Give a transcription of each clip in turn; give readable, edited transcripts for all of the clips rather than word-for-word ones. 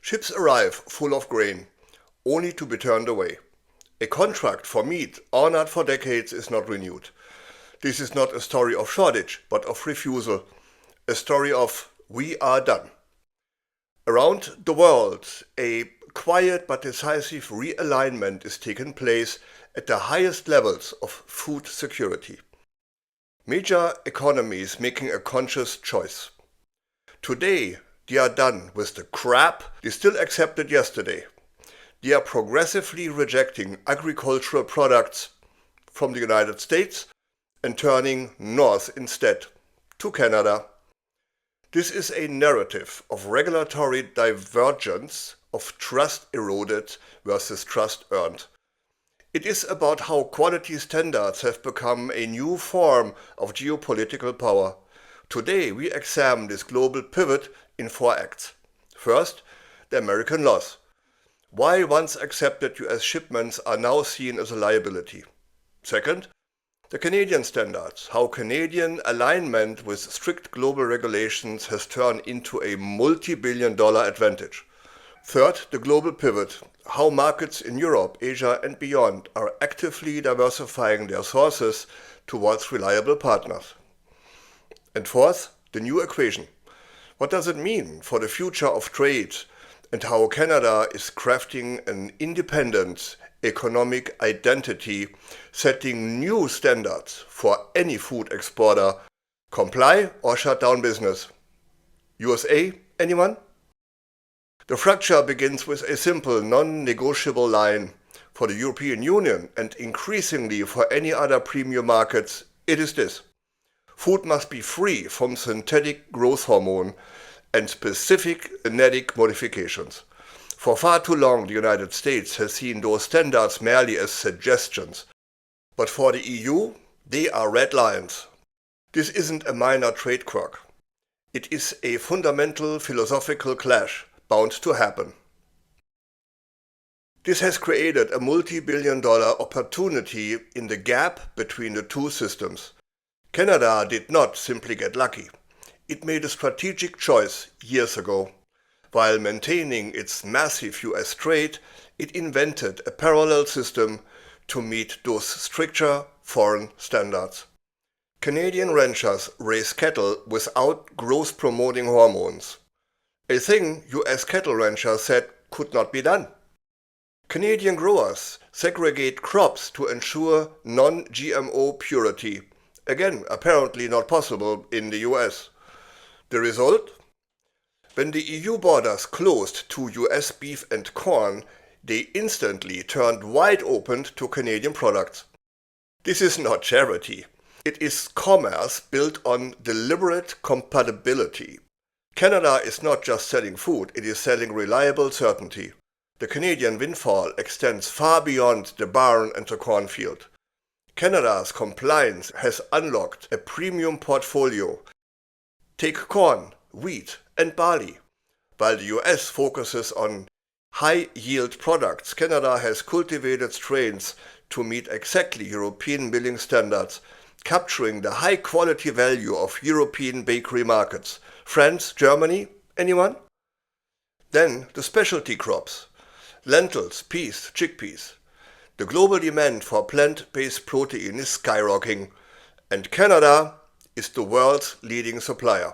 Ships arrive full of grain, only to be turned away. A contract for meat honored for decades is not renewed. This is not a story of shortage, but of refusal, a story of we are done. Around the world, a quiet but decisive realignment is taking place at the highest levels of food security. Major economies making a conscious choice. Today, they are done with the crap they still accepted yesterday. They are progressively rejecting agricultural products from the United States and turning north instead, to Canada. This is a narrative of regulatory divergence, of trust eroded versus trust earned. It is about how quality standards have become a new form of geopolitical power. Today we examine this global pivot in 4 acts. First, the American laws. Why once accepted US shipments are now seen as a liability. Second, the Canadian standards. How Canadian alignment with strict global regulations has turned into a multi-billion-dollar advantage. Third, the global pivot. How markets in Europe, Asia and beyond are actively diversifying their sources towards reliable partners. And fourth, the new equation. What does it mean for the future of trade and how Canada is crafting an independent economic identity, setting new standards for any food exporter, comply or shut down business. USA, anyone? The fracture begins with a simple, non-negotiable line. For the European Union and increasingly for any other premium markets, it is this. Food must be free from synthetic growth hormone and specific genetic modifications. For far too long, the United States has seen those standards merely as suggestions. But for the EU, they are red lines. This isn't a minor trade quirk. It is a fundamental philosophical clash bound to happen. This has created a multi-billion-dollar opportunity in the gap between the two systems. Canada did not simply get lucky. It made a strategic choice years ago. While maintaining its massive US trade, it invented a parallel system to meet those stricter foreign standards. Canadian ranchers raise cattle without growth-promoting hormones. A thing US cattle ranchers said could not be done. Canadian growers segregate crops to ensure non-GMO purity. Again, apparently not possible in the US. The result? When the EU borders closed to US beef and corn, they instantly turned wide open to Canadian products. This is not charity. It is commerce built on deliberate compatibility. Canada is not just selling food, it is selling reliable certainty. The Canadian windfall extends far beyond the barn and the cornfield. Canada's compliance has unlocked a premium portfolio. Take corn, wheat and barley. While the US focuses on high-yield products, Canada has cultivated strains to meet exactly European milling standards, capturing the high-quality value of European bakery markets. France, Germany, anyone? Then the specialty crops. Lentils, peas, chickpeas. The global demand for plant-based protein is skyrocketing, and Canada is the world's leading supplier.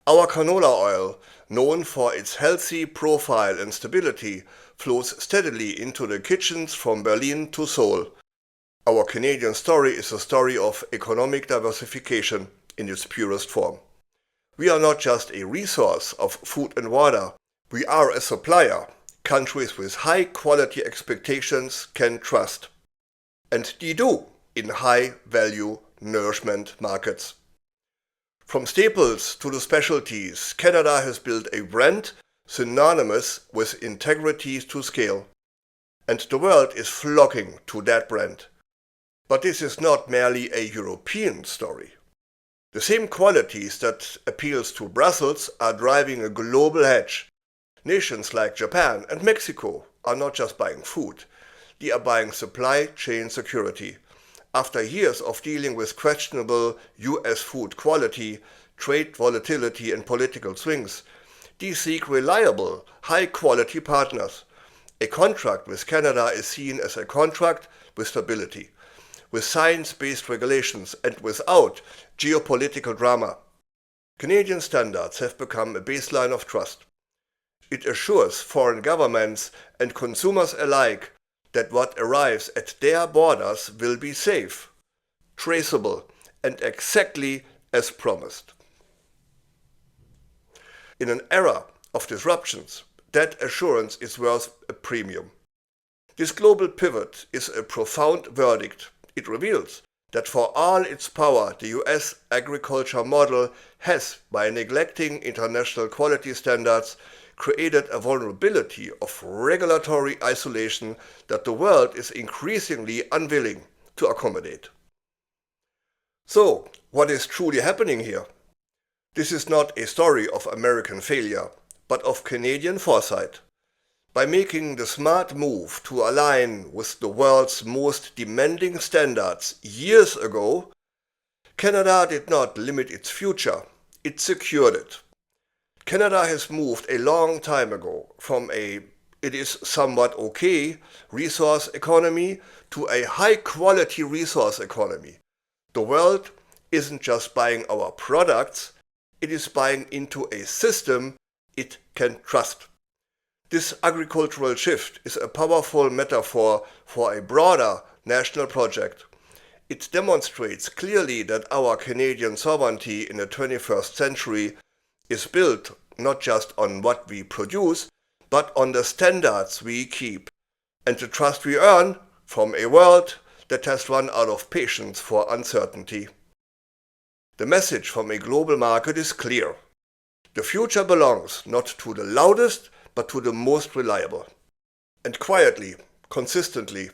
Our canola oil, known for its healthy profile and stability, flows steadily into the kitchens from Berlin to Seoul. Our Canadian story is a story of economic diversification in its purest form. We are not just a resource of food and water, we are a supplier countries with high quality expectations can trust. And they do in high value nourishment markets. From staples to the specialties, Canada has built a brand synonymous with integrity to scale. And the world is flocking to that brand. But this is not merely a European story. The same qualities that appeals to Brussels are driving a global hedge. Nations like Japan and Mexico are not just buying food, they are buying supply chain security. After years of dealing with questionable US food quality, trade volatility and political swings, These seek reliable, high-quality partners. A contract with Canada is seen as a contract with stability, with science-based regulations and without geopolitical drama. Canadian standards have become a baseline of trust. It assures foreign governments and consumers alike that what arrives at their borders will be safe, traceable, and exactly as promised. In an era of disruptions, that assurance is worth a premium. This global pivot is a profound verdict. It reveals that for all its power, the US agriculture model has, by neglecting international quality standards, created a vulnerability of regulatory isolation that the world is increasingly unwilling to accommodate. So, what is truly happening here? This is not a story of American failure, but of Canadian foresight. By making the smart move to align with the world's most demanding standards years ago, Canada did not limit its future, it secured it. Canada has moved a long time ago from a "it is somewhat okay" resource economy to a high-quality resource economy. The world isn't just buying our products, it is buying into a system it can trust. This agricultural shift is a powerful metaphor for a broader national project. It demonstrates clearly that our Canadian sovereignty in the 21st century is built not just on what we produce, but on the standards we keep and the trust we earn from a world that has run out of patience for uncertainty. The message from a global market is clear. The future belongs not to the loudest, but to the most reliable. And quietly, consistently,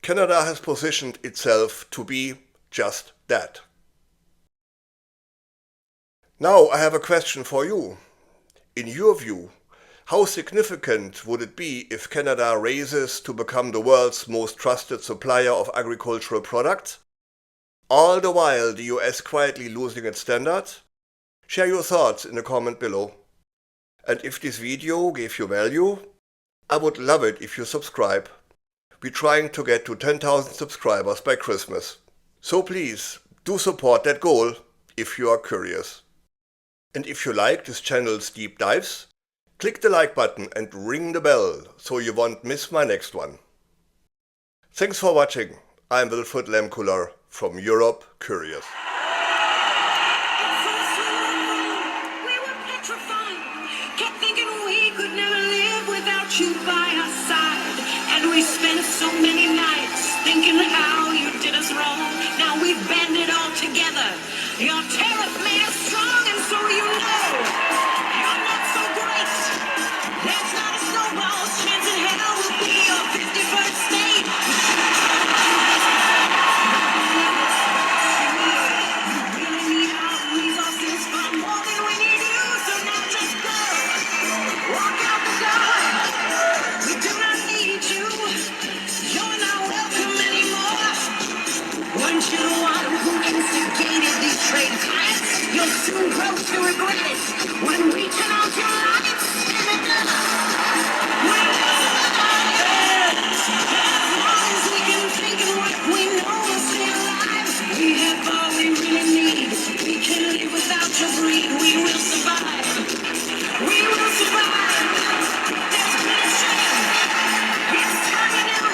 Canada has positioned itself to be just that. Now I have a question for you. In your view, how significant would it be if Canada raises to become the world's most trusted supplier of agricultural products? All the while the US quietly losing its standards? Share your thoughts in the comment below. And if this video gave you value, I would love it if you subscribe. We're trying to get to 10,000 subscribers by Christmas. So please, do support that goal if you are curious. And if you like this channel's deep dives, click the like button and ring the bell so you won't miss my next one. Thanks for watching. I'm Wilfried Lemkuler from Europe Curious. You by our side, and we spent so many nights thinking how you did us wrong. Now we've banded all together. Your tariff made us strong, and so you know you're not so great. There's not a snowball's chance in hell will be your 51st state. You really need our resources far more than we need you, so now just go. Walk out the door. We do not need you. You're not welcome anymore. Weren't you the one who instigated these trade fights? You'll soon grow to regret it when we turn off your lights and it does. We will survive. As long as we can think and what we know will stay alive. We have all we really need. We can live without your greed. We will survive. We will survive. There's mission. It's time anew.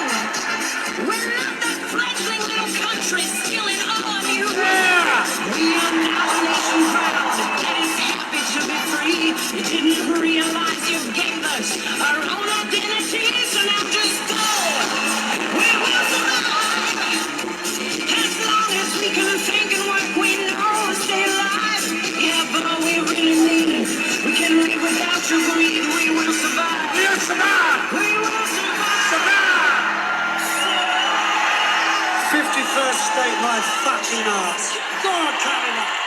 We're not that fledgling little country stealing all of you. We are now a nation proud that is happy to be free. You didn't realize you gave us our own identity, so now just go. We will survive. As long as we can think and what we know, stay alive. Yeah, but all we really need, we can live without your greed. We will survive. We will survive. We will survive. 51st state, my fucking ass. Go on, Canada.